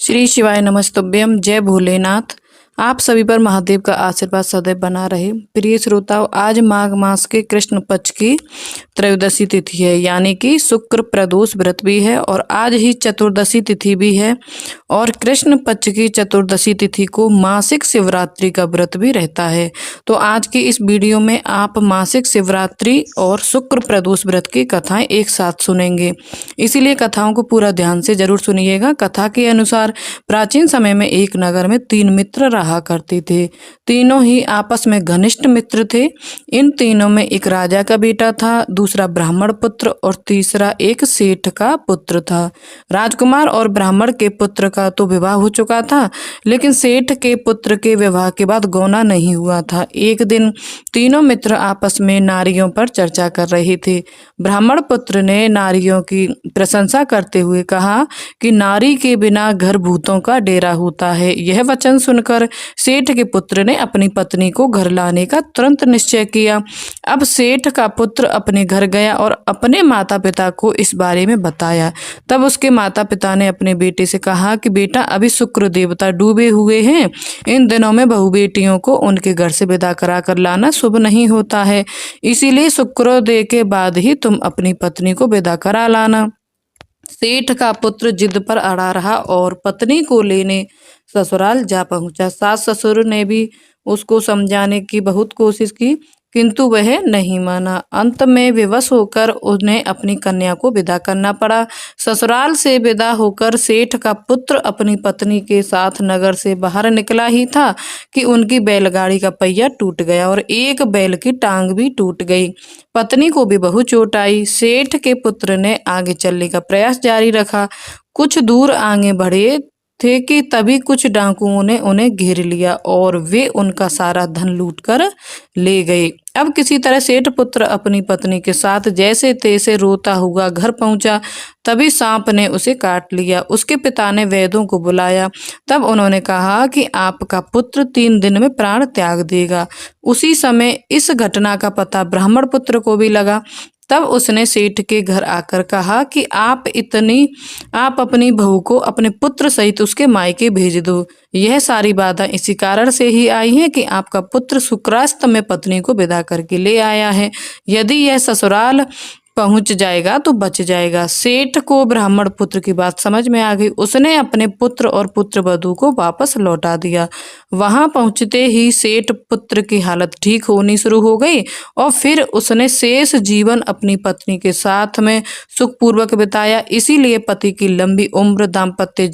श्री शिवाय नमस्तुभ्यम। जय भोलेनाथ। आप सभी पर महादेव का आशीर्वाद सदैव बना रहे। प्रिय श्रोताओं, आज माघ मास के कृष्ण पक्ष की त्रयोदशी तिथि है, यानी कि शुक्र प्रदोष व्रत भी है और आज ही चतुर्दशी तिथि भी है। और कृष्ण पक्ष की चतुर्दशी तिथि को मासिक शिवरात्रि का व्रत भी रहता है। तो आज की इस वीडियो में आप मासिक शिवरात्रि और शुक्र प्रदोष व्रत की कथाएं एक साथ सुनेंगे, इसीलिए कथाओं को पूरा ध्यान से जरूर सुनिएगा। कथा के अनुसार प्राचीन समय में एक नगर में 3 मित्र रहा करते थे। तीनों ही आपस में घनिष्ठ मित्र थे। इन तीनों में एक राजा का बेटा था, दूसरा ब्राह्मण पुत्र और तीसरा एक सेठ का पुत्र था। राजकुमार और ब्राह्मण के पुत्र का तो विवाह हो चुका था, लेकिन सेठ के पुत्र के विवाह के बाद गौना नहीं हुआ था। एक दिन तीनों मित्र आपस में नारियों पर चर्चा कर रहे थे। ब्राह्मण पुत्र ने नारियों की प्रशंसा करते हुए कहा कि नारी के बिना घर भूतों का डेरा होता है। यह वचन सुनकर सेठ के पुत्र ने अपनी पत्नी को घर लाने का तुरंत निश्चय किया। अब सेठ का पुत्र अपने घर गया और अपने माता पिता को इस बारे में बताया। तब उसके माता पिता ने अपने बेटे से कहा कि बेटा, अभी शुक्र देवता डूबे हुए हैं। इन दिनों में बहू बेटियों को उनके घर से विदा करा कर लाना शुभ नहीं होता है, इसीलिए शुक्रोदय के बाद ही तुम अपनी पत्नी को विदा करा लाना। सेठ का पुत्र जिद पर अड़ा रहा और पत्नी को लेने ससुराल जा पहुंचा। सास ससुर ने भी उसको समझाने की बहुत कोशिश की, किंतु वह नहीं माना। अंत में विवश होकर उन्हें अपनी कन्या को विदा करना पड़ा। ससुराल से विदा होकर सेठ का पुत्र अपनी पत्नी के साथ नगर से बाहर निकला ही था कि उनकी बैलगाड़ी का पहिया टूट गया और एक बैल की टांग भी टूट गई। पत्नी को भी बहुत चोट आई। सेठ के पुत्र ने आगे चलने का प्रयास जारी रखा। कुछ दूर आगे बढ़े थे कि तभी कुछ डाकुओं ने उन्हें घेर लिया और वे उनका सारा धन लूटकर ले गए। अब किसी तरह सेठ पुत्र अपनी पत्नी के साथ जैसे तैसे रोता हुआ घर पहुंचा। तभी सांप ने उसे काट लिया। उसके पिता ने वैद्यों को बुलाया। तब उन्होंने कहा कि आपका पुत्र 3 दिन में प्राण त्याग देगा। उसी समय इस घटना का पता ब्राह्मण पुत्र को भी लगा। तब उसने सेठ के घर आकर कहा कि आप अपनी बहू को अपने पुत्र सहित उसके मायके भेज दो। यह सारी बाधा इसी कारण से ही आई है कि आपका पुत्र शुक्रास्त में पत्नी को विदा करके ले आया है। यदि यह ससुराल पहुंच जाएगा तो बच जाएगा। सेठ को ब्राह्मण पुत्र की बात समझ में आ गई। उसने अपने पुत्र और पुत्र वधू को वापस लौटा दिया। वहां पहुंचते ही सेठ पुत्र की हालत ठीक होनी शुरू हो गई और फिर उसने शेष जीवन अपनी पत्नी के साथ में सुखपूर्वक बिताया। इसीलिए पति की लंबी उम्र, दाम्पत्य